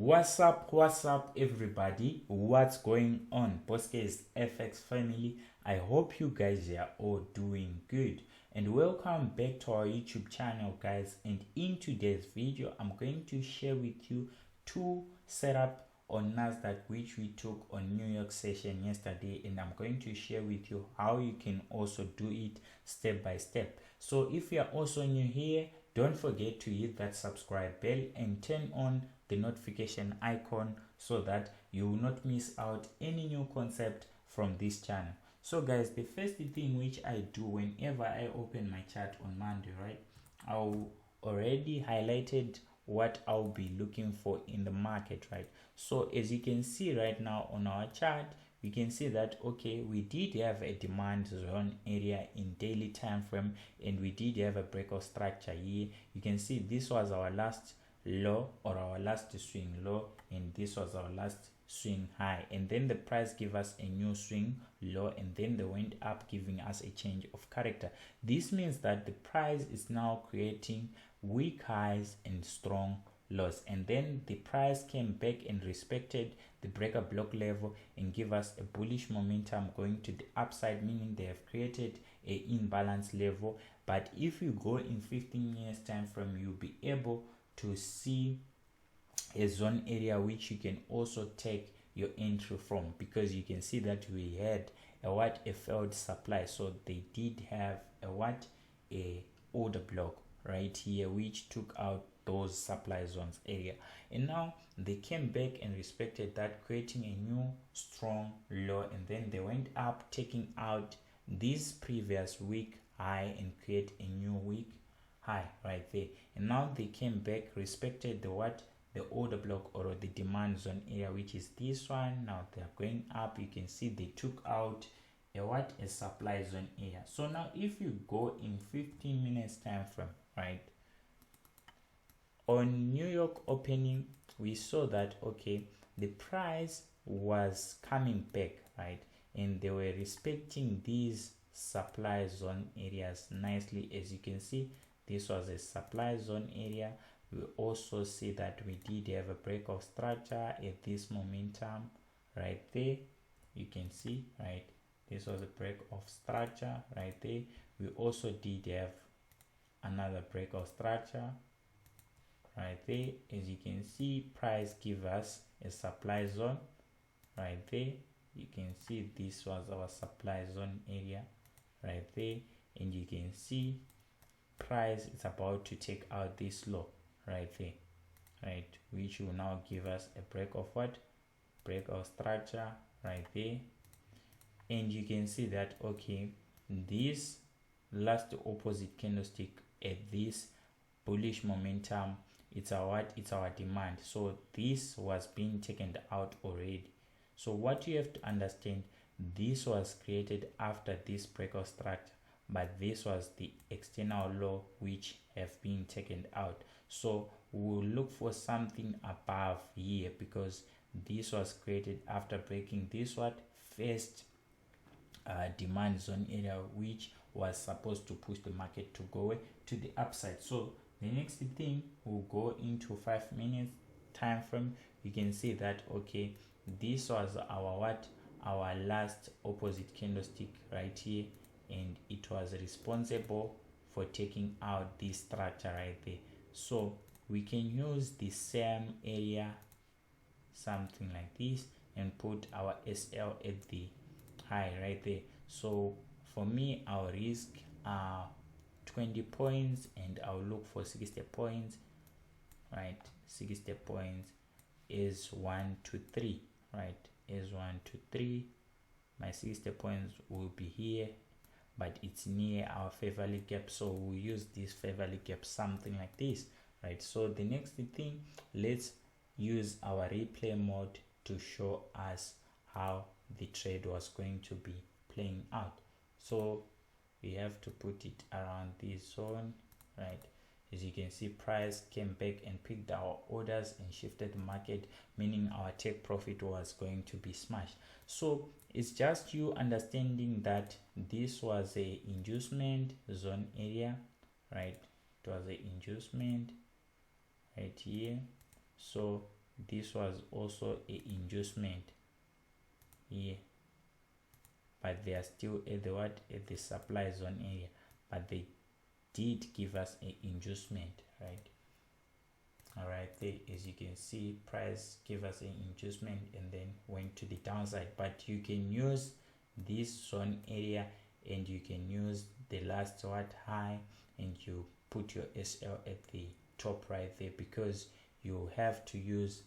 What's up everybody? What's going on? Boske's FX family. I hope you guys are all doing good and welcome back to our YouTube channel, guys. And in today's video I'm going to share with you two setup on Nasdaq which we took on New York session yesterday, and I'm going to share with you how you can also do it step by step. So if you are also new here, don't forget to hit that subscribe bell and turn on the notification icon so that you will not miss out any new concept from this channel. So guys, the first thing which I do whenever I open my chart on Monday, right, I'll already highlighted what I'll be looking for in the market, right? So as you can see right now on our chart, we can see that okay, we did have a demand zone area in daily time frame, and we did have a breakout structure here. You can see this was our last low or our last swing low, and this was our last swing high, and then the price gave us a new swing low, and then they went up, giving us a change of character. This means that the price is now creating weak highs and strong lows, and then the price came back and respected the breaker block level and give us a bullish momentum going to the upside, meaning they have created a imbalance level. But if you go in 15 years time frame, you'll be able to see a zone area which you can also take your entry from, because you can see that we had a failed supply. So they did have a order block right here which took out those supply zones area, and now they came back and respected that, creating a new strong low, and then they went up, taking out this previous week high and create a new week high right there. And now they came back, respected the order block or the demand zone area, which is this one. Now they are going up. You can see they took out a supply zone area. So now if you go in 15 minutes time frame, right, on New York opening, we saw that okay, the price was coming back, right, and they were respecting these supply zone areas nicely. As you can see, this was a supply zone area. We also see that we did have a break of structure at this momentum right there. You can see, right, this was a break of structure right there. We also did have another break of structure right there. As you can see, price give us a supply zone right there. You can see this was our supply zone area right there, and you can see price is about to take out this low right there, right, which will now give us a break of structure right there. And you can see that okay, this last opposite candlestick at this bullish momentum, it's our demand. So this was being taken out already. So what you have to understand, this was created after this breakout structure, but this was the external low which have been taken out. So we'll look for something above here, because this was created after breaking this first demand zone area, which was supposed to push the market to go to the upside. So the next thing, we'll go into 5 minutes time frame. You can see that okay, this was our last opposite candlestick right here, and it was responsible for taking out this structure right there. So we can use the same area, something like this, and put our SL at the high right there. So for me, our risk 20 points, and I'll look for 60 points, right? 60 points is 1 to 3, right? Is 1 to 3. My 60 points will be here, but it's near our favorable gap, so we'll use this favorable gap, something like this, right? So the next thing, let's use our replay mode to show us how the trade was going to be playing out. So we have to put it around this zone, right? As you can see, price came back and picked our orders and shifted the market, meaning our take profit was going to be smashed. So it's just you understanding that this was a inducement zone area, right? It was an inducement right here. So this was also a inducement here, but they are still at the what, at the supply zone area, but they did give us a inducement, right? All right, there, as you can see, price gave us an inducement and then went to the downside. But you can use this zone area and you can use the last what high, and you put your SL at the top right there, because you have to use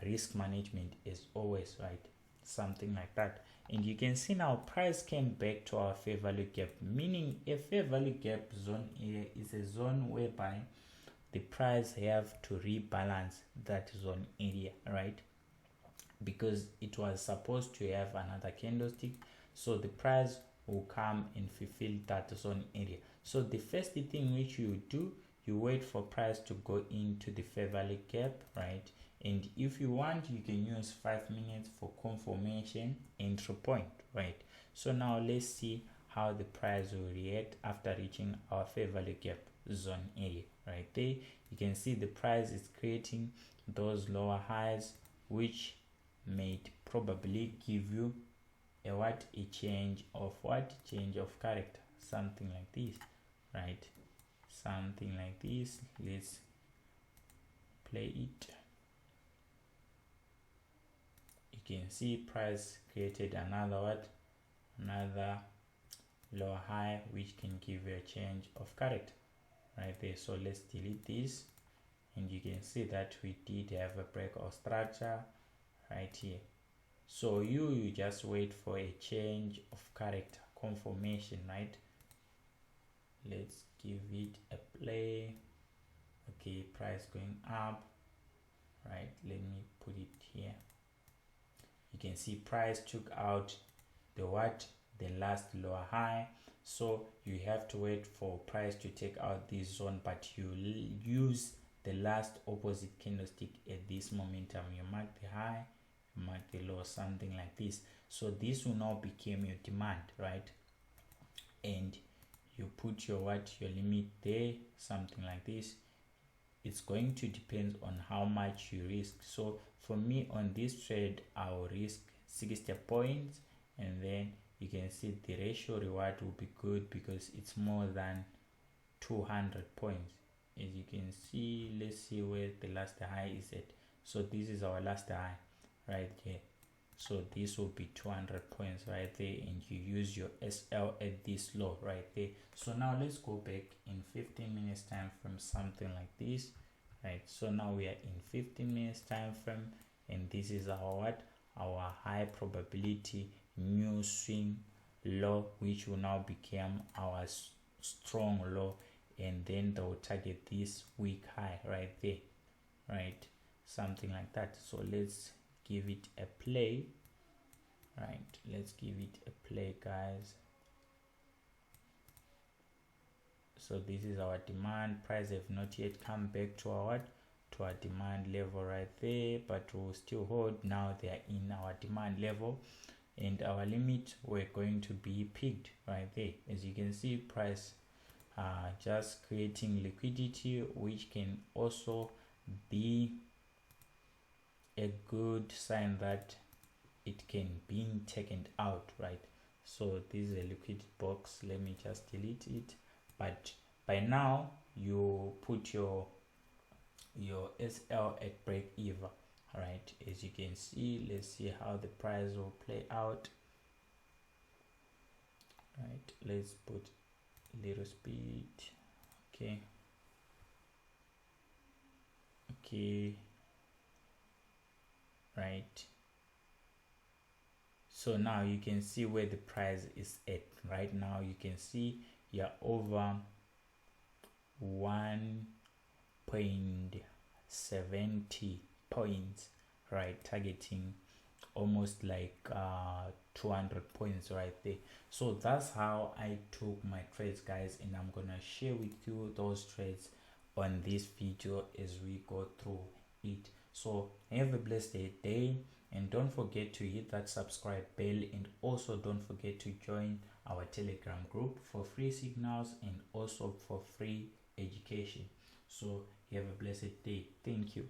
risk management as always, right? Something like that. And you can see now price came back to our fair value gap, meaning a fair value gap zone area is a zone whereby the price have to rebalance that zone area, right? Because it was supposed to have another candlestick, so the price will come and fulfill that zone area. So the first thing which you do, you wait for price to go into the fair value gap, right? And if you want, you can use 5 minutes for confirmation entry point, right? So now let's see how the price will react after reaching our fair value gap zone area. Right there, you can see the price is creating those lower highs, which may probably give you a what, a change of what, change of character, something like this, right? Something like this. Let's play it. You can see price created another what, another lower high, which can give you a change of character right there. So let's delete this, and you can see that we did have a break of structure right here. So you just wait for a change of character confirmation, right? Let's give it a play. Okay, price going up, right? Let me put it here. You can see price took out the what, the last lower high. So you have to wait for price to take out this zone, but you use the last opposite candlestick at this momentum. You mark the high, you mark the low, something like this. So this will now become your demand, right? And you put your what, your limit there, something like this. It's going to depend on how much you risk. So for me on this trade, I'll risk 60 points, and then you can see the ratio reward will be good because it's more than 200 points. As you can see, let's see where the last high is at. So this is our last high right here. So this will be 200 points right there, and you use your SL at this low right there. So now let's go back in 15 minutes time frame, something like this, right? So now we are in 15 minutes time frame, and this is our what, our high probability new swing low, which will now become our strong low, and then they will target this weak high right there, right? Something like that. So let's give it a play, right? Let's give it a play, guys. So this is our demand. Price have not yet come back to our what, to our demand level right there, but we'll still hold. Now they are in our demand level, and our limit we're going to be picked right there. As you can see, price just creating liquidity, which can also be a good sign that it can be taken out, right? So this is a liquid box. Let me just delete it. But by now you put your SL at break even, right? As you can see, let's see how the price will play out, right? Let's put little speed. Okay, right? So now you can see where the price is at right now. You can see you're over 1.70 points, right? Targeting almost like 200 points right there. So that's how I took my trades, guys, and I'm gonna share with you those trades on this video as we go through it. So have a blessed day, and don't forget to hit that subscribe bell, and also don't forget to join our Telegram group for free signals and also for free education. So have a blessed day. Thank you.